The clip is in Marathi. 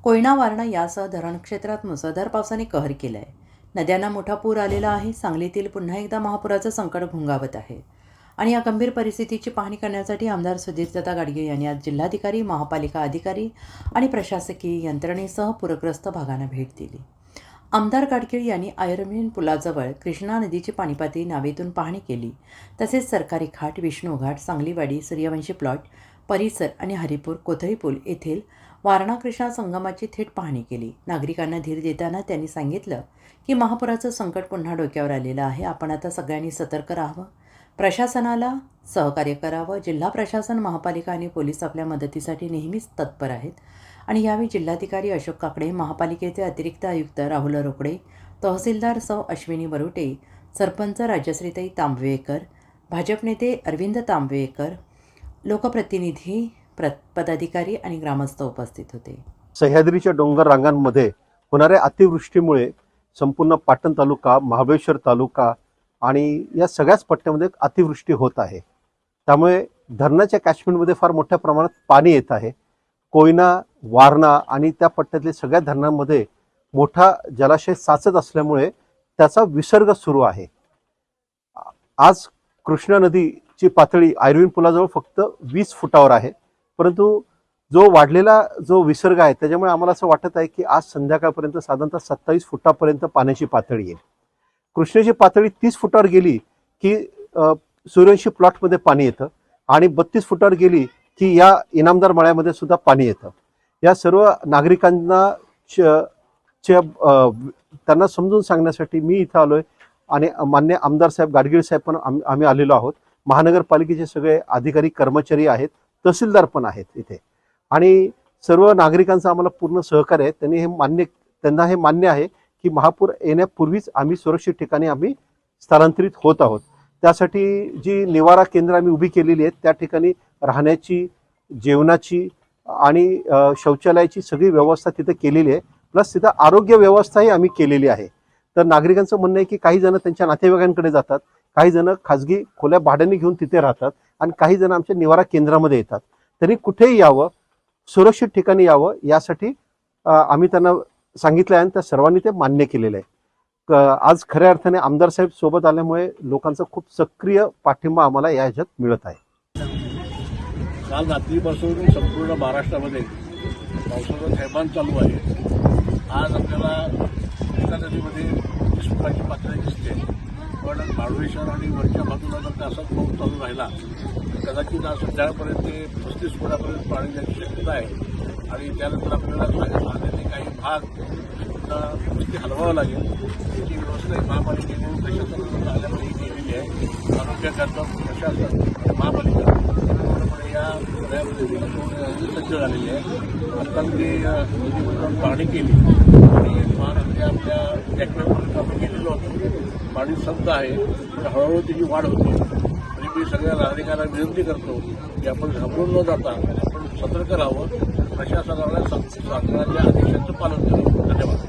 कोयना वारणा यासह धरण क्षेत्रात मुसळधार पावसाने कहर केला आहे. नद्यांना मोठा पूर आलेला आहे. सांगलीतील पुन्हा एकदा महापुराचं संकट घुंगावत आहे. आणि या गंभीर परिस्थितीची पाहणी करण्यासाठी आमदार सुधीरदादा गाडगीळ यांनी आज जिल्हाधिकारी, महापालिका अधिकारी आणि प्रशासकीय यंत्रणेसह पूरग्रस्त भागांना भेट दिली. आमदार गाडगीळ यांनी आयर्विन पुलाजवळ कृष्णा नदीची पाणीपातळी नावेतून पाहणी केली. तसेच सरकारी घाट, विष्णू घाट, सांगलीवाडी, सूर्यवंशी प्लॉट परिसर आणि हरिपूर कोथळी पूल येथील वारणा कृष्णा संगमाची थेट पाहणी केली. नागरिकांना धीर देताना त्यांनी सांगितलं की महापुराचं संकट पुन्हा डोक्यावर आलेलं आहे. आपण आता सगळ्यांनी सतर्क राहावं, प्रशासनाला सहकार्य करावं. जिल्हा प्रशासन, महापालिका आणि पोलीस आपल्या मदतीसाठी नेहमीच तत्पर आहेत. आणि यावेळी जिल्हाधिकारी अशोक काकडे, महापालिकेचे अतिरिक्त आयुक्त राहुल रोकडे, तहसीलदार सौ अश्विनी वरुटे, सरपंच राजश्रीताई तांबवेकर, भाजप नेते अरविंद तांबवेकर, लोकप्रतिनिधी, पदाधिकारी आणि ग्रामस्थ उपस्थित होते. सह्याद्रीच्या डोंगर रांगांमध्ये होणाऱ्या अतिवृष्टीमुळे संपूर्ण पाटण तालुका, महाबळेश्वर तालुका आणि या सगळ्याच पट्ट्यामध्ये अतिवृष्टी होत आहे. त्यामुळे धरणाच्या कॅचमेंटमध्ये फार मोठ्या प्रमाणात पाणी येत आहे. कोयना, वारणा आणि त्या पट्ट्यातल्या सगळ्या धरणांमध्ये मोठा जलाशय साचत असल्यामुळे त्याचा विसर्ग सुरू आहे. आज कृष्णा नदीची पातळी आयर्विन पुलाजवळ फक्त 20 फुटावर आहे. परंतु जो वाढलेला जो विसर्ग आहे त्याच्यामुळे आम्हाला असं वाटत आहे की आज संध्याकाळपर्यंत साधारणतः 27 फुटापर्यंत पाण्याची पातळी येईल. कृष्णेची पातळी 30 फुटावर गेली की सूर्यवंशी प्लॉटमध्ये पाणी येतं आणि 32 फुटावर गेली की या इनामदार मळ्यामध्ये सुद्धा पाणी येतं. या सर्व नागरिकांना त्यांना समजून सांगण्यासाठी मी इथं आलोय आणि मान्य आमदार साहेब गाडगीळ साहेब पण आम्ही आलेलो आहोत. महानगरपालिकेचे सगळे अधिकारी, कर्मचारी आहेत, तहसीलदार पण आहेत इथे आणि सर्व नागरिकांचं आम्हाला पूर्ण सहकार्य आहे. त्यांना हे मान्य आहे की महापूर येण्यापूर्वीच आम्ही सुरक्षित ठिकाणी आम्ही स्थलांतरित होत आहोत. त्यासाठी जी निवारा केंद्र आम्ही उभी केलेली आहेत त्या ठिकाणी राहण्याची, जेवणाची आणि शौचालयाची सगळी व्यवस्था तिथे केलेली आहे. प्लस तिथं आरोग्य व्यवस्थाही आम्ही केलेली आहे. तर नागरिकांचं म्हणणं आहे की काही जण त्यांच्या नातेवाईकांकडे जातात, काही जण खाजगी खोल्या भाड्याने घेऊन तिथे राहतात आणि काही जण आमच्या निवारा केंद्रामध्ये येतात. त्यांनी कुठेही यावं, सुरक्षित ठिकाणी यावं यासाठी आम्ही त्यांना सांगितलं आहे आणि त्या सर्वांनी ते मान्य केलेलं आहे. आज खऱ्या अर्थाने आमदार साहेब सोबत आल्यामुळे लोकांचा खूप सक्रिय पाठिंबा आम्हाला या ह्याच्यात मिळत आहे. काल रात्रीपासून संपूर्ण महाराष्ट्रामध्ये पावसाचा थैमान चालू आहे. आज आपल्याला कृष्णा नदीमध्ये 30 फुटाची पातळी दिसते. पण महाबळेश्वर आणि वरच्या बाजूला जर का असाच पाऊस चालू राहिला तर कदाचित आज संध्याकाळपर्यंत ते 35 फुटापर्यंत पाणी जायची शक्यता आहे. आणि त्यानंतर आपल्याला सांगितले काही भाग नुसती हलवावं लागेल. त्याची व्यवस्था महापालिकेने प्रशासनाला आल्यामुळे केलेली आहे. आरोग्य खातं, प्रशासन, महापालिका पूर्णपणे या सगळ्यामध्ये सज्ज झालेली आहे. आता मी नदीमधून पाहणी केली आणि महानगरी आपल्या टॅक्टरपर्यंत आपण गेलेलो होतो. पाणी संत आहे तर हळूहळू त्याची वाढ होते. आणि मी सगळ्या नागरिकांना विनंती करतो की आपण घाबरून न जाता आपण सतर्क राहावं, प्रशासनाला शासनाच्या आदेशांचं पालन करावं. धन्यवाद.